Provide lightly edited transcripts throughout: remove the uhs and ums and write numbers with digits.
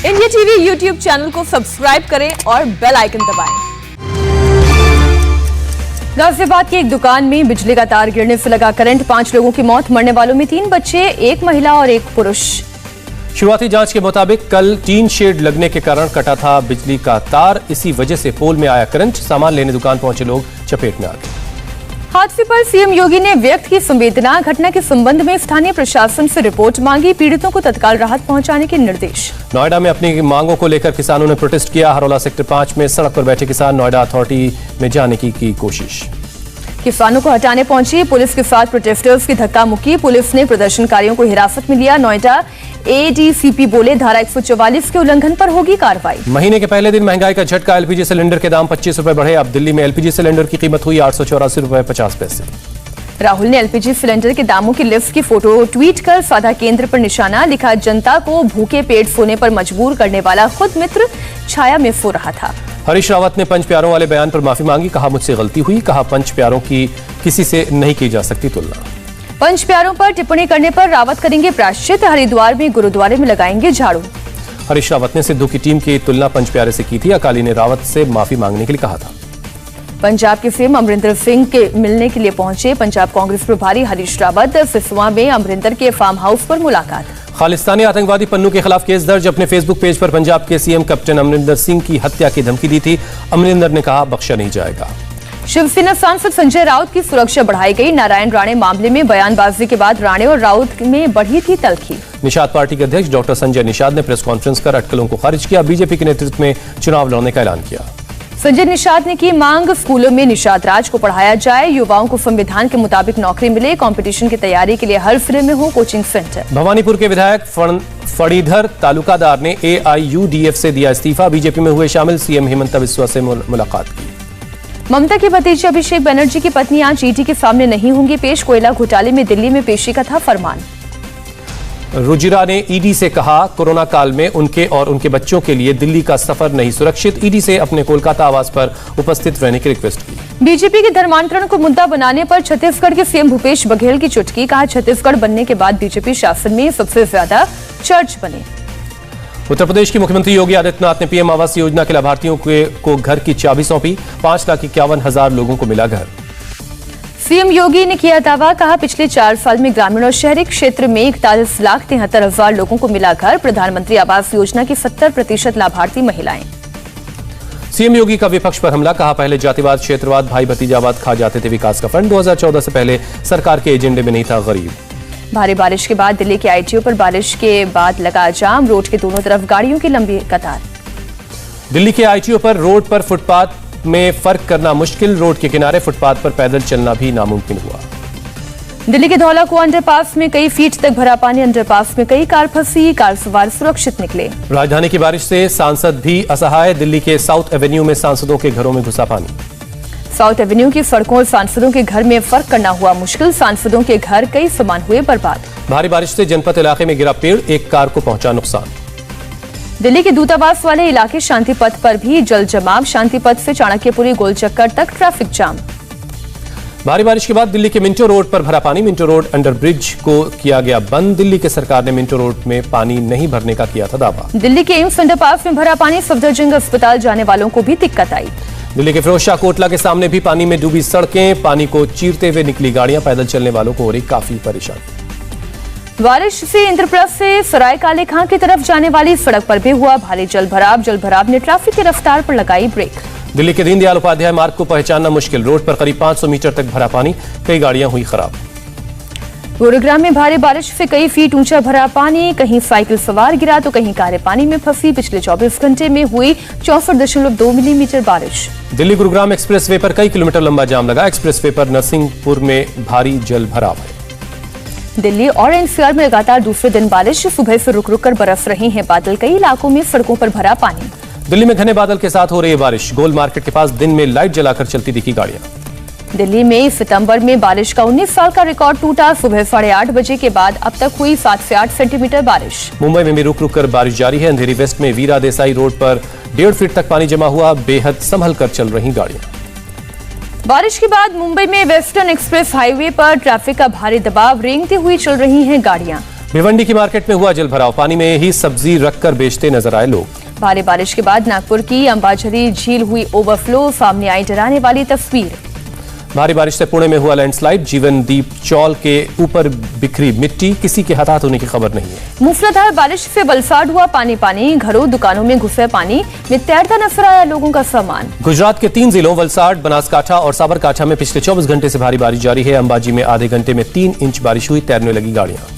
India TV YouTube channel को subscribe करें और बेल आइकन दबाएं। गाजियाबाद की एक दुकान में बिजली का तार गिरने से लगा करंट, 5 लोगों की मौत, मरने वालों में 3 बच्चे, 1 महिला और 1 पुरुष। शुरुआती जांच के मुताबिक कल टीन शेड लगने के कारण कटा था बिजली का तार, इसी वजह से पोल में आया करंट। सामान लेने दुकान पहुंचे लोग चपेट में आ गए। हादसे पर सीएम योगी ने व्यक्त की संवेदना, घटना के संबंध में स्थानीय प्रशासन से रिपोर्ट मांगी, पीड़ितों को तत्काल राहत पहुंचाने के निर्देश। नोएडा में अपनी मांगों को लेकर किसानों ने प्रोटेस्ट किया। हरौला सेक्टर 5 में सड़क पर बैठे किसान नोएडा अथॉरिटी में जाने की कोशिश। किसानों को हटाने पहुंची पुलिस के साथ प्रोटेस्टर्स की धक्का मुक्की, पुलिस ने प्रदर्शनकारियों को हिरासत में लिया। नोएडा एडीसीपी बोले धारा 144 के उल्लंघन पर होगी कार्रवाई। महीने के पहले दिन महंगाई का झटका, एलपीजी सिलेंडर के दाम 25 रुपए बढ़े। अब दिल्ली में एलपीजी सिलेंडर की कीमत हुई 884 रुपए 50 पैसे। राहुल ने एलपीजी सिलेंडर के दामों की लिस्ट की फोटो ट्वीट कर साधा केंद्र पर निशाना, लिखा जनता को भूखे पेट सोने पर मजबूर करने वाला खुद मित्र छाया में सो रहा था। हरीश रावत ने पंच प्यारों वाले बयान पर माफी मांगी, कहा मुझसे गलती हुई, कहा पंच प्यारों की किसी से नहीं की जा सकती तुलना। पंच प्यारों पर टिप्पणी करने पर रावत करेंगे प्रायश्चित, हरिद्वार में गुरुद्वारे में लगाएंगे झाड़ू। हरीश रावत ने सिद्धू की टीम की तुलना पंच प्यारे से की थी। अकाली ने रावत से माफी मांगने के लिए कहा था। पंजाब के सीएम अमरिंदर सिंह के मिलने के लिए पहुंचे पंजाब कांग्रेस प्रभारी हरीश रावत, सिसवा में अमरिंदर के फार्म हाउस पर मुलाकात। खालिस्तानी आतंकवादी पन्नू के खिलाफ केस दर्ज, अपने फेसबुक पेज पर पंजाब के सीएम कैप्टन अमरिंदर सिंह की हत्या की धमकी दी थी। अमरिंदर ने कहा बख्शा नहीं जाएगा। शिवसेना सांसद संजय राउत की सुरक्षा बढ़ाई गई, नारायण राणे मामले में बयानबाजी के बाद राणे और राउत में बढ़ी थी तल्खी। निषाद पार्टी के अध्यक्ष डॉक्टर संजय निषाद ने प्रेस कॉन्फ्रेंस कर अटकलों को खारिज किया, बीजेपी के नेतृत्व में चुनाव लड़ने का ऐलान किया। संजय निषाद ने की मांग, स्कूलों में निषाद राज को पढ़ाया जाए, युवाओं को संविधान के मुताबिक नौकरी मिले, कंपटीशन की तैयारी के लिए हर जिले में हो कोचिंग सेंटर। भवानीपुर के विधायक फणीधर तालुकादार ने एआईयूडीएफ से दिया इस्तीफा, बीजेपी में हुए शामिल, सीएम हेमंत बिस्वा से मुलाकात की। ममता के भतीजे अभिषेक बनर्जी की पत्नी आज ईडी के सामने नहीं होंगी पेश, कोयला घोटाले में दिल्ली में पेशी का था फरमान। रुजिरा ने ईडी से कहा कोरोना काल में उनके और उनके बच्चों के लिए दिल्ली का सफर नहीं सुरक्षित, ईडी से अपने कोलकाता आवास पर उपस्थित रहने की रिक्वेस्ट की। बीजेपी के धर्मांतरण को मुद्दा बनाने पर छत्तीसगढ़ के सीएम भूपेश बघेल की चुटकी, कहा छत्तीसगढ़ बनने के बाद बीजेपी शासन में सबसे ज्यादा चर्च बने। उत्तर प्रदेश के मुख्यमंत्री योगी आदित्यनाथ ने पीएम आवास योजना के लाभार्थियों को घर की चाबी सौंपी, 5,51,000 लोगों को मिला घर। सीएम योगी ने किया दावा, कहा पिछले 4 साल में ग्रामीण और शहरी क्षेत्र में 41,73,000 लोगों को मिला घर, प्रधानमंत्री आवास योजना की 70% लाभार्थी महिलाएं। सीएम योगी का विपक्ष पर हमला, कहा पहले जातिवाद क्षेत्रवाद भाई भतीजावाद खा जाते थे विकास का फंड, 2014 से पहले सरकार के एजेंडे में नहीं था गरीब। भारी बारिश के बाद दिल्ली के आईटीओ पर बारिश के बाद लगा जाम, रोड के दोनों तरफ गाड़ियों की लंबी कतार। दिल्ली के आईटीओ पर रोड पर फुटपाथ में फर्क करना मुश्किल, रोड के किनारे फुटपाथ पर पैदल चलना भी नामुमकिन हुआ। दिल्ली के धौला कुआं अंडरपास में कई फीट तक भरा पानी, अंडरपास में कई कार फंसी, कार सवार सुरक्षित निकले। राजधानी की बारिश से सांसद भी असहाय, दिल्ली के साउथ एवेन्यू में सांसदों के घरों में घुसा पानी। साउथ एवेन्यू की सड़कों और सांसदों के घर में फर्क करना हुआ मुश्किल, सांसदों के घर कई सामान हुए बर्बाद। भारी बारिश से जनपद इलाके में गिरा पेड़, एक कार को पहुंचा नुकसान। दिल्ली के दूतावास वाले इलाके शांति पथ पर भी जल जमाव, शांति पथ से चाणक्यपुरी गोलचक्कर तक ट्रैफिक जाम। भारी बारिश के बाद दिल्ली के मिंटो रोड पर भरा पानी, मिंटो रोड अंडरब्रिज को किया गया बंद, दिल्ली के सरकार ने मिंटो रोड में पानी नहीं भरने का किया था दावा। दिल्ली के एम्स अंडरपास में भरा पानी, सफदरजंग अस्पताल जाने वालों को भी दिक्कत आई। दिल्ली के फिरोजशाह कोटला के सामने भी पानी में डूबी सड़कें, पानी को चीरते हुए निकली गाड़ियां, पैदल चलने वालों को हो रही काफी परेशानी। बारिश से इंद्रप्रस्थ से सराय काले खां की तरफ जाने वाली सड़क पर भी हुआ भारी जल भराव ने ट्रैफिक की रफ्तार पर लगाई ब्रेक। दिल्ली के दीनदयाल उपाध्याय मार्ग को पहचानना मुश्किल, रोड पर करीब 500 मीटर तक भरा पानी, कई गाड़ियां हुई खराब। गुरुग्राम में भारी बारिश से कई फीट ऊंचा भरा पानी, कहीं साइकिल सवार गिरा तो कहीं कारें पानी में फंसी, पिछले 24 घंटे में हुई 64.2 मिलीमीटर बारिश। दिल्ली गुरुग्राम एक्सप्रेसवे पर कई किलोमीटर लंबा जाम लगा, एक्सप्रेसवे पर नरसिंहपुर में भारी जल भराव है। दिल्ली और एनसीआर में लगातार दूसरे दिन बारिश, सुबह से रुक रुक कर बरस रहे हैं बादल, कई इलाकों में सड़कों पर भरा पानी। दिल्ली में घने बादल के साथ हो रही है बारिश, गोल मार्केट के पास दिन में लाइट जलाकर चलती दिखी गाड़ियां। दिल्ली में सितंबर में बारिश का 19 साल का रिकॉर्ड टूटा, सुबह 8:30 बजे के बाद अब तक हुई 7 से 8 सेंटीमीटर बारिश। मुंबई में भी रुक रुक कर बारिश जारी है, अंधेरी वेस्ट में वीरा देसाई रोड पर 1.5 फीट तक पानी जमा हुआ, बेहद संभल कर चल रही गाड़ियां। बारिश के बाद मुंबई में वेस्टर्न एक्सप्रेस हाईवे पर ट्रैफिक का भारी दबाव, रेंगती हुई चल रही हैं गाड़ियां। भिवंडी की मार्केट में हुआ जलभराव, पानी में ही सब्जी रखकर बेचते नजर आए लोग। भारी बारिश के बाद नागपुर की अंबाझरी झील हुई ओवरफ्लो, सामने आई डराने वाली तस्वीर। भारी बारिश से पुणे में हुआ लैंडस्लाइड, जीवनदीप चौल के ऊपर बिखरी मिट्टी, किसी के हताहत होने की खबर नहीं है। मूसलाधार बारिश से वलसाड हुआ पानी पानी, घरों दुकानों में घुसे पानी में तैरता नजर आया लोगों का सामान। गुजरात के 3 जिलों वलसाड, बनासकांठा और साबरकांठा में पिछले 24 घंटे से भारी बारिश जारी है। अंबाजी में आधे घंटे में 3 इंच बारिश हुई, तैरने लगी गाड़ियां।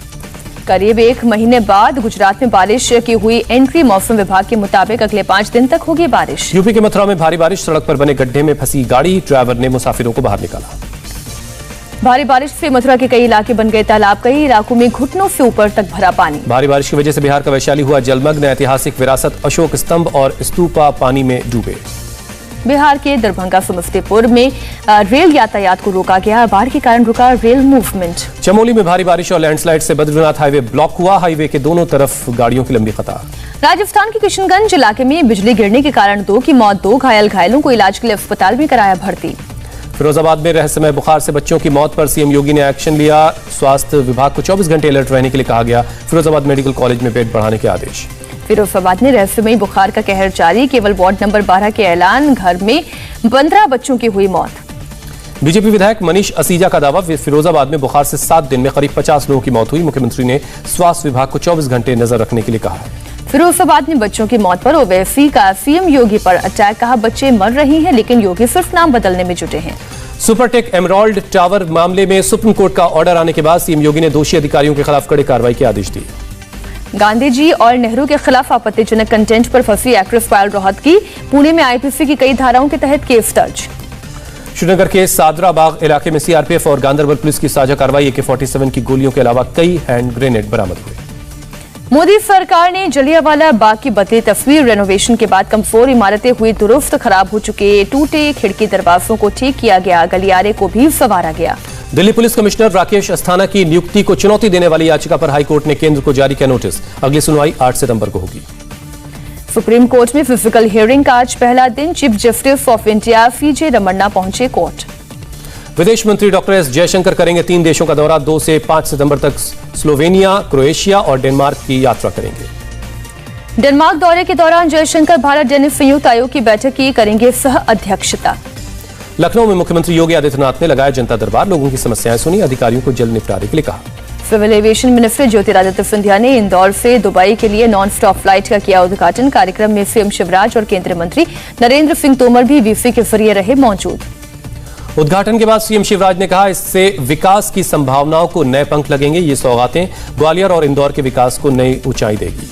करीब 1 महीने बाद गुजरात में बारिश की हुई एंट्री, मौसम विभाग के मुताबिक अगले 5 दिन तक होगी बारिश। यूपी के मथुरा में भारी बारिश, सड़क पर बने गड्ढे में फंसी गाड़ी, ड्राइवर ने मुसाफिरों को बाहर निकाला। भारी बारिश से मथुरा के कई इलाके बन गए तालाब, कई इलाकों में घुटनों से ऊपर तक भरा पानी। भारी बारिश की वजह से बिहार का वैशाली हुआ जलमग्न, ऐतिहासिक विरासत अशोक स्तंभ और स्तूपा पानी में डूबे। बिहार के दरभंगा समस्तीपुर में रेल यातायात को रोका गया, बाढ़ के कारण रुका रेल मूवमेंट। चमोली में भारी बारिश और लैंडस्लाइड से बद्रीनाथ हाईवे ब्लॉक हुआ, हाईवे के दोनों तरफ गाड़ियों की लंबी कतार। राजस्थान के किशनगंज इलाके में बिजली गिरने के कारण 2 की मौत, 2 घायलों को इलाज के लिए अस्पताल में कराया भर्ती। फिरोजाबाद में रहस्यमय बुखार से बच्चों की मौत पर सीएम योगी ने एक्शन लिया, स्वास्थ्य विभाग को 24 घंटे अलर्ट रहने के लिए कहा गया। फिरोजाबाद मेडिकल कॉलेज में बेड बढ़ाने के आदेश। फिरोजाबाद में रहस्यमयी बुखार का कहर जारी, केवल वार्ड नंबर 12 के ऐलान, घर में 15 बच्चों की हुई मौत। बीजेपी विधायक मनीष असीजा का दावा, फिरोजाबाद में बुखार से 7 दिन में करीब 50 लोगों की मौत हुई। मुख्यमंत्री ने स्वास्थ्य विभाग को 24 घंटे नजर रखने के लिए कहा है। फिरोजाबाद में बच्चों की मौत पर ओवैसी का सीएम योगी पर अटैक, कहा बच्चे मर रही हैं लेकिन योगी सिर्फ नाम बदलने में जुटे हैं। सुपरटेक एमराल्ड टावर मामले में सुप्रीम कोर्ट का ऑर्डर आने के बाद सीएम योगी ने दोषी अधिकारियों के खिलाफ कड़ी कार्रवाई के आदेश दिए। गांधी जी और नेहरू के खिलाफ आपत्तिजनक कंटेंट पर फंसी एक्ट्रेस पायल रोहत की पुणे में आईपीसी की कई धाराओं के तहत केस दर्ज। श्रीनगर के सादरा बाग इलाके में सीआरपीएफ और गांदरबल पुलिस की साझा कार्रवाई, AK-47 की गोलियों के अलावा कई हैंड ग्रेनेड बरामद हुए। मोदी सरकार ने जलियांवाला बाग की बदली तस्वीर, रेनोवेशन के बाद कमजोर इमारतें हुई दुरुस्त, खराब हो चुके टूटे खिड़की दरवाजों को ठीक किया गया, गलियारे को भी संवारा गया। दिल्ली पुलिस कमिश्नर राकेश अस्थाना की नियुक्ति को चुनौती देने वाली याचिका पर हाईकोर्ट ने केंद्र को जारी किया नोटिस, अगली सुनवाई 8 सितंबर को होगी। सुप्रीम कोर्ट में फिजिकल हियरिंग का आज पहला दिन, Chief Justice of India CJ Ramana पहुंचे कोर्ट। विदेश मंत्री डॉक्टर एस जयशंकर करेंगे 3 देशों का दौरा, 2 से 5 सितंबर तक स्लोवेनिया, क्रोएशिया और डेनमार्क की यात्रा करेंगे। डेनमार्क दौरे के दौरान जयशंकर भारत डेनिश संयुक्त आयोग की बैठक की करेंगे सह अध्यक्षता। लखनऊ में मुख्यमंत्री योगी आदित्यनाथ ने लगाया जनता दरबार, लोगों की समस्याएं सुनी, अधिकारियों को जल्द निपटारे के लिए कहा। Civil aviation minister Jyotiraditya Scindia ने इंदौर से दुबई के लिए नॉन स्टॉप फ्लाइट का किया उद्घाटन, कार्यक्रम में सीएम शिवराज और केंद्रीय मंत्री नरेंद्र सिंह तोमर भी वीसी के जरिए रहे मौजूद। उद्घाटन के बाद सीएम शिवराज ने कहा, इससे विकास की संभावनाओं को नए पंख लगेंगे, ये सौगातें ग्वालियर और इंदौर के विकास को नई ऊंचाई देगी।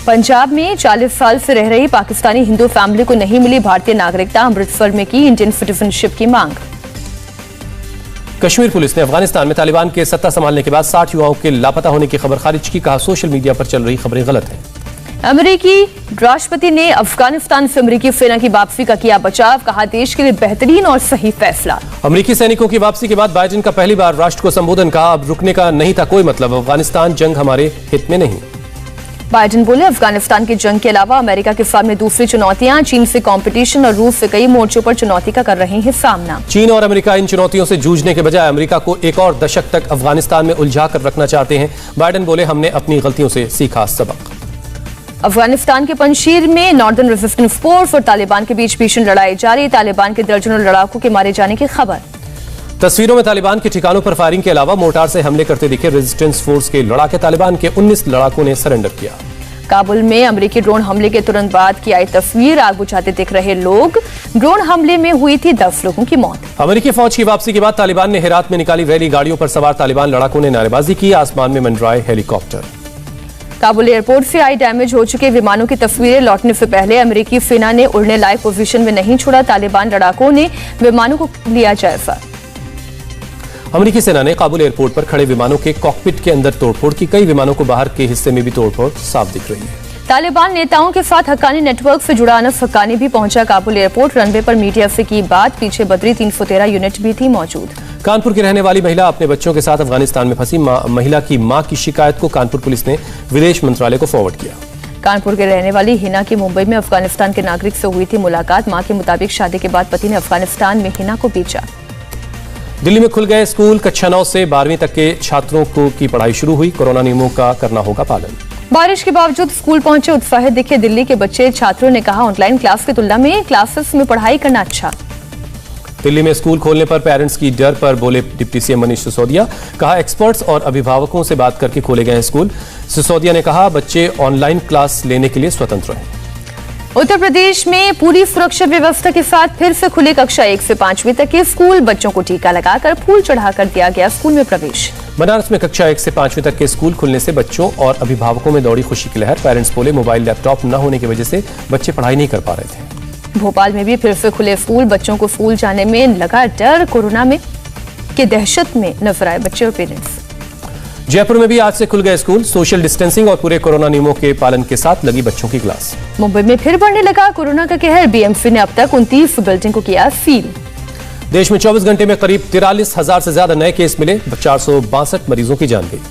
पंजाब में 40 साल से रह रही पाकिस्तानी हिंदू फैमिली को नहीं मिली भारतीय नागरिकता, अमृतसर में की इंडियन सिटीजनशिप की मांग। कश्मीर पुलिस ने अफगानिस्तान में तालिबान के सत्ता संभालने के बाद 60 युवाओं के लापता होने की खबर खारिज की, कहा सोशल मीडिया पर चल रही खबरें गलत हैं। अमेरिकी राष्ट्रपति ने अफगानिस्तान से अमेरिकी सेना की वापसी का किया बचाव, कहा देश के लिए बेहतरीन और सही फैसला। अमेरिकी सैनिकों की वापसी के बाद बाइडेन का पहली बार राष्ट्र को संबोधन, कहा अब रुकने का नहीं था कोई मतलब, अफगानिस्तान जंग हमारे हित में नहीं। बाइडेन बोले, अफगानिस्तान की जंग के अलावा अमेरिका के सामने दूसरी चुनौतियां, चीन से कंपटीशन और रूस से कई मोर्चों पर चुनौती का कर रहे हैं सामना। चीन और अमेरिका इन चुनौतियों से जूझने के बजाय अमेरिका को एक और दशक तक अफगानिस्तान में उलझा कर रखना चाहते हैं। बाइडेन बोले, हमने अपनी गलतियों से सीखा सबक। अफगानिस्तान के पंजशीर में नॉर्दर्न रेजिस्टेंस फोर्स और तालिबान के बीच भीषण लड़ाई जारी, तालिबान के दर्जनों लड़ाकों के मारे जाने की खबर। तस्वीरों में तालिबान के ठिकानों पर फायरिंग के अलावा मोर्टार से हमले करते दिखे रेजिस्टेंस फोर्स के लड़ाके, तालिबान के 19 लड़ाकों ने सरेंडर किया। काबुल में अमेरिकी ड्रोन हमले के तुरंत बाद की आई तस्वीर, आग बुझाते दिख रहे लोग, ड्रोन हमले में हुई थी 10 लोगों की मौत। अमेरिकी फौज की वापसी के बाद तालिबान ने हेरात में निकाली रैली, गाड़ियों पर सवार तालिबान लड़ाकों ने नारेबाजी की, आसमान में मंडराए हेलीकॉप्टर। काबुल एयरपोर्ट से आई डैमेज हो चुके विमानों की तस्वीरें, लौटने से पहले अमेरिकी सेना ने उड़ने लायक पोजीशन में नहीं छोड़ा, तालिबान लड़ाकों ने विमानों को लिया जायजा। अमेरिकी सेना ने काबुल एयरपोर्ट पर खड़े विमानों के कॉकपिट के अंदर तोड़फोड़ की, कई विमानों को बाहर के हिस्से में भी तोड़फोड़ साफ दिख रही है। तालिबान नेताओं के साथ हक्कानी नेटवर्क से जुड़ा अनस हक्कानी भी पहुंचा काबुल एयरपोर्ट, रनवे पर मीडिया से की बात, पीछे बदरी 313 यूनिट भी थी मौजूद। कानपुर की रहने वाली महिला अपने बच्चों के साथ अफगानिस्तान में फंसी, महिला की मां की शिकायत को कानपुर पुलिस ने विदेश मंत्रालय को फॉरवर्ड किया। कानपुर के रहने वाली हिना की मुंबई में अफगानिस्तान के नागरिक से हुई थी मुलाकात, मां के मुताबिक शादी के बाद पति ने अफगानिस्तान में हिना को बेचा। दिल्ली में खुल गए स्कूल। कक्षा 9 से 12वीं तक के छात्रों की पढ़ाई शुरू हुई। कोरोना नियमों का करना होगा पालन। बारिश के बावजूद स्कूल पहुंचे उत्साहित दिखे दिल्ली के बच्चे। छात्रों ने कहा ऑनलाइन क्लास की तुलना में क्लासेस में पढ़ाई करना अच्छा। दिल्ली में स्कूल खोलने पर पेरेंट्स की डर पर बोले डिप्टी सीएम मनीष सिसोदिया। कहा एक्सपर्ट्स और अभिभावकों से बात करके खोले गए स्कूल। सिसोदिया ने कहा बच्चे ऑनलाइन क्लास लेने के लिए स्वतंत्र हैं। उत्तर प्रदेश में पूरी सुरक्षा व्यवस्था के साथ फिर से खुले कक्षा 1 से 5वीं तक के स्कूल। बच्चों को टीका लगाकर फूल चढ़ाकर दिया गया स्कूल में प्रवेश। बनारस में कक्षा 1 से 5वीं तक के स्कूल खुलने से बच्चों और अभिभावकों में दौड़ी खुशी की लहर। पेरेंट्स बोले मोबाइल लैपटॉप न होने की वजह से बच्चे पढ़ाई नहीं कर पा रहे थे। भोपाल में भी फिर से खुले स्कूल। बच्चों को स्कूल जाने में लगा डर। कोरोना में के दहशत में नजर आए बच्चे और पेरेंट्स। जयपुर में भी आज से खुल गए स्कूल। सोशल डिस्टेंसिंग और पूरे कोरोना नियमों के पालन के साथ लगी बच्चों की क्लास। मुंबई में फिर बढ़ने लगा कोरोना का कहर। बीएमसी ने अब तक 29 बिल्डिंग को किया सील। देश में 24 घंटे में करीब 43,000 से ज्यादा नए केस मिले। 462 मरीजों की जान गई।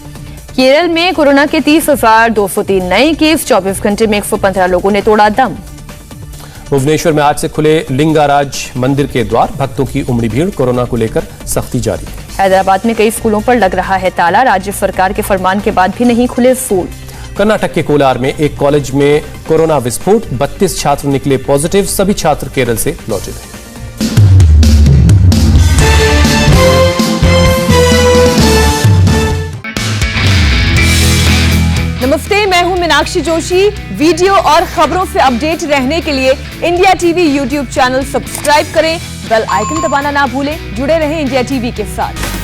केरल में कोरोना के 30,203 नए केस। 24 घंटे में 115 लोगों ने तोड़ा दम। भुवनेश्वर में आज से खुले लिंगाराज मंदिर के द्वार। भक्तों की उमड़ी भीड़। कोरोना को लेकर सख्ती जारी। हैदराबाद में कई स्कूलों पर लग रहा है ताला। राज्य सरकार के फरमान के बाद भी नहीं खुले स्कूल। कर्नाटक के कोलार में एक कॉलेज में कोरोना विस्फोट। 32 छात्र निकले पॉजिटिव। सभी छात्र केरल से लौटे थे। नमस्ते, मैं हूं मीनाक्षी जोशी। वीडियो और खबरों से अपडेट रहने के लिए India TV YouTube channel subscribe करें। बेल आइकन दबाना ना भूलें। जुड़े रहें इंडिया टीवी के साथ।